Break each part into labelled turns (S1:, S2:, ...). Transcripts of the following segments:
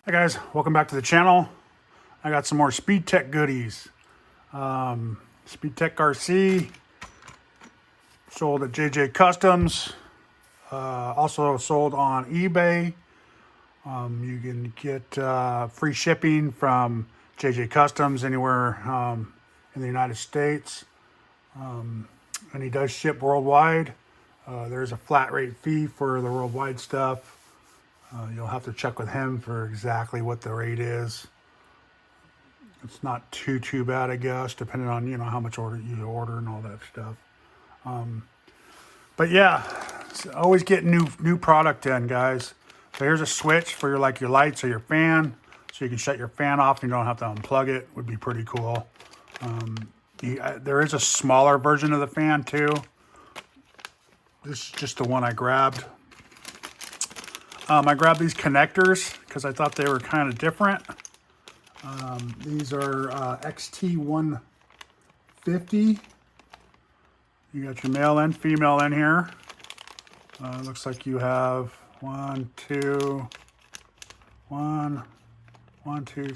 S1: Hi guys, welcome back to the channel. I got some more SpeedTek goodies. SpeedTek RC, sold at JJ Customs, also sold on eBay. You can get free shipping from JJ Customs anywhere in the United States. And he does ship worldwide. There's a flat rate fee for the worldwide stuff. You'll have to check with him for exactly what the rate is. It's not too bad, I guess, depending on how much order you order and all that stuff. But yeah, always get new product in, guys. So here's a switch for your lights or your fan, so you can shut your fan off and you don't have to unplug it. Would be pretty cool. There is a smaller version of the fan too. This is just the one I grabbed. I grabbed these connectors because I thought they were kind of different. These are XT150. You got your male and female in here. Looks like you have one, two,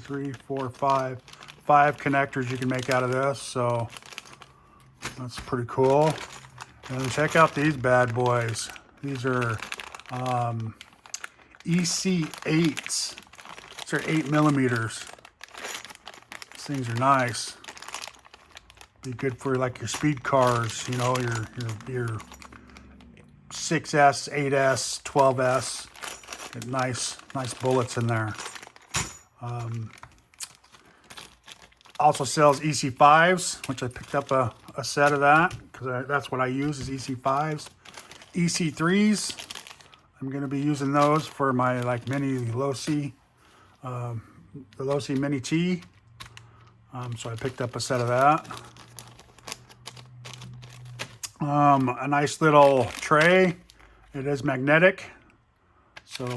S1: three, four, five. 5 connectors you can make out of this, so that's pretty cool. And check out these bad boys. These are EC8s. These are 8 millimeters. These things are nice. Be good for like your speed cars, your 6S, 8S, 12S. Get nice bullets in there. Also sells EC5s, which I picked up a set of that because that's what I use is EC5s. EC3s. I'm going to be using those for my mini losi, the losi mini T. So I picked up a set of that. A nice little tray. It is magnetic. So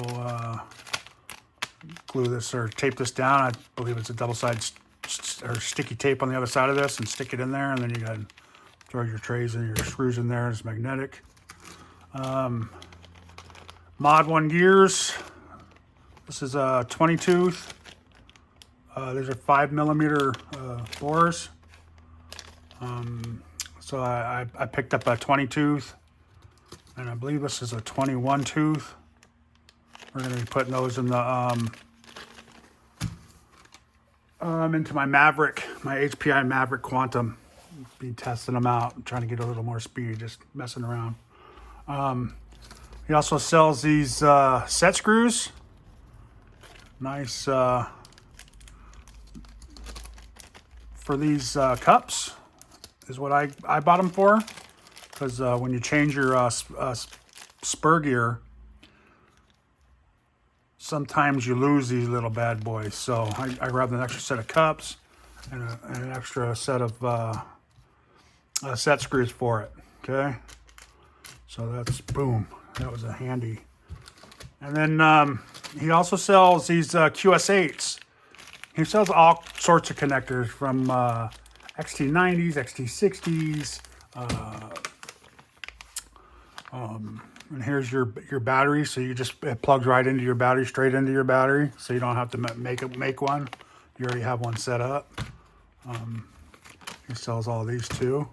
S1: glue this or tape this down. I believe it's a double-sided or sticky tape on the other side of this and stick it in there. And then you got to throw your trays and your screws in there. It's magnetic. Mod 1 gears. This is a 20 tooth. These are 5 millimeter bores. So I picked up a 20 tooth, and I believe this is a 21 tooth. We're going to be putting those in the into my Maverick, my HPI Maverick Quantum. Be testing them out, trying to get a little more speed, just messing around. He also sells these set screws. Nice for these cups is what I bought them for. Because when you change your spur gear, sometimes you lose these little bad boys. So I grabbed an extra set of cups and an extra set of set screws for it. Okay. So that's boom. That was a handy. And then he also sells these QS8s. He sells all sorts of connectors from XT90s, XT60s. And here's your battery. So it plugs right into your battery, straight into your battery. So you don't have to make one. You already have one set up. He sells all these too.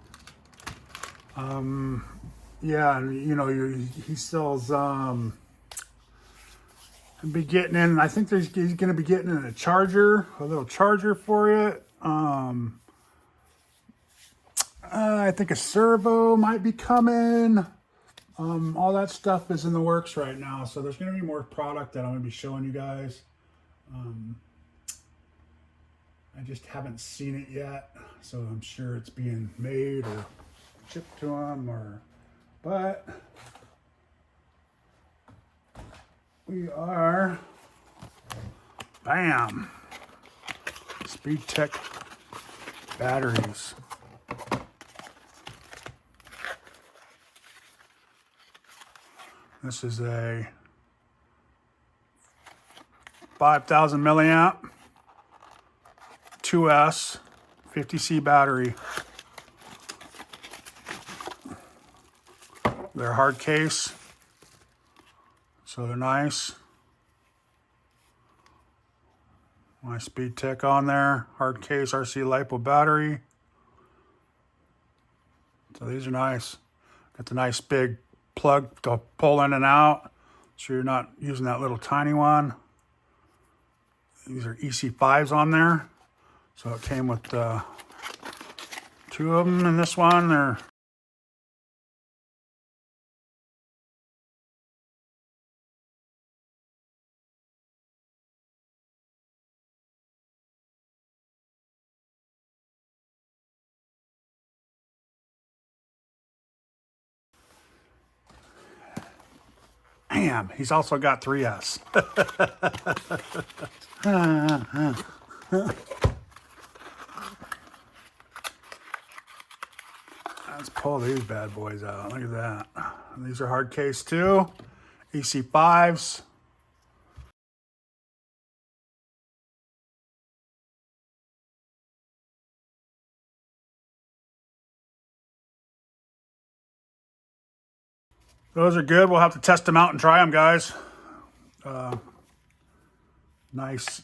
S1: Yeah, and he sells be getting in, I think he's going to be getting in a little charger for it. I think a servo might be coming. All that stuff is in the works right now, so there's going to be more product that I'm going to be showing you guys. I just haven't seen it yet, so I'm sure it's being made or shipped to them, but we are, bam, SpeedTek batteries. This is a 5,000 milliamp 2S 50C battery. They're hard case, so they're nice. My SpeedTek on there. Hard case RC LiPo battery. So these are nice. Got the nice big plug to pull in and out, so you're not using that little tiny one. These are EC5s on there. So it came with 2 of them in this one. Damn, he's also got 3S. Let's pull these bad boys out. Look at that. And these are hard case too. EC5s. Those are good. We'll have to test them out and try them, guys. Nice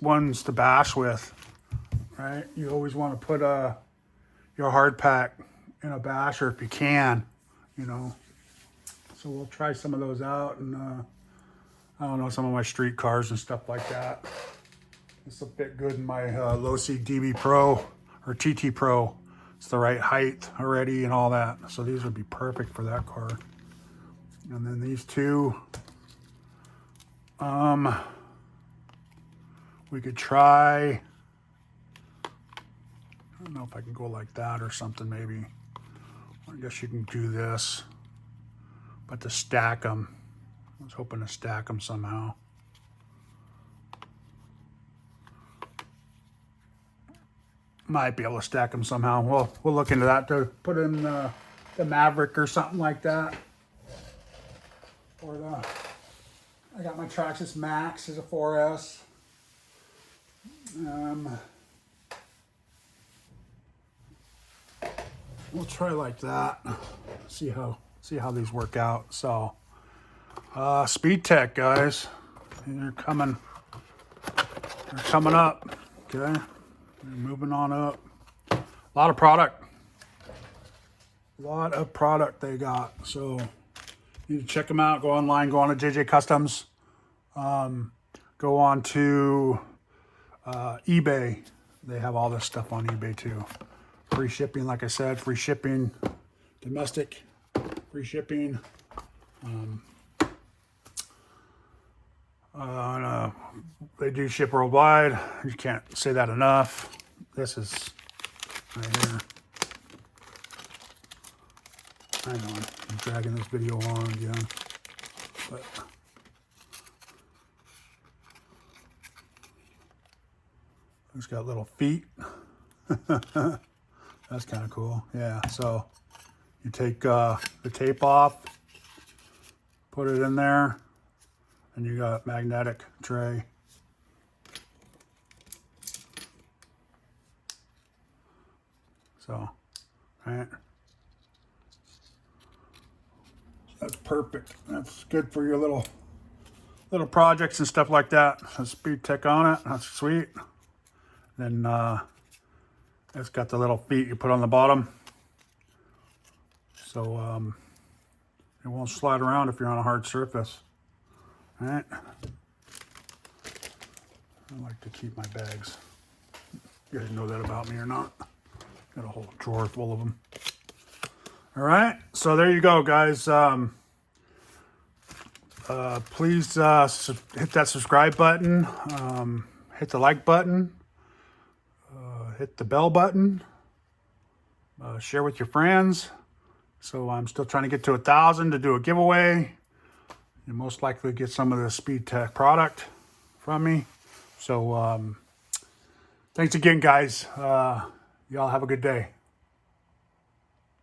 S1: ones to bash with, right? You always want to put your hard pack in a basher if you can, you know. So we'll try some of those out, and I don't know, some of my street cars and stuff like that. This will fit good in my losi DBpro or TTpro. It's the right height already and all that. So these would be perfect for that car. And then these two, we could try, I don't know if I can go like that or something maybe. I guess you can do this, but to stack them, I was hoping to stack them somehow. Might be able to stack them somehow. We'll look into that, to put in the Maverick or something like that. Or I got my Traxxas Maxx as a 4S. We'll try like that. See how these work out. So SpeedTek, guys, they're coming up. Okay. Moving on up. A lot of product they got. So you need to check them out. Go online, go on to JJ Customs. Go on to eBay. They have all this stuff on eBay too. Free shipping, like I said, free shipping, domestic, free shipping. They do ship worldwide. You can't say that enough. This is right here. Hang on, I'm dragging this video on again. But it's got little feet. That's kind of cool. Yeah, so you take the tape off, put it in there, and you got a magnetic tray. So, right. That's perfect. That's good for your little projects and stuff like that. So SpeedTek on it. That's sweet. Then it's got the little feet you put on the bottom, so it won't slide around if you're on a hard surface. All right. I like to keep my bags. You guys know that about me or not? Got a whole drawer full of them. All right, so there you go, guys. Please hit that subscribe button, hit the like button, hit the bell button, share with your friends. So I'm still trying to get to 1,000 to do a giveaway. You most likely get some of the SpeedTek product from me. So thanks again, guys. Y'all have a good day.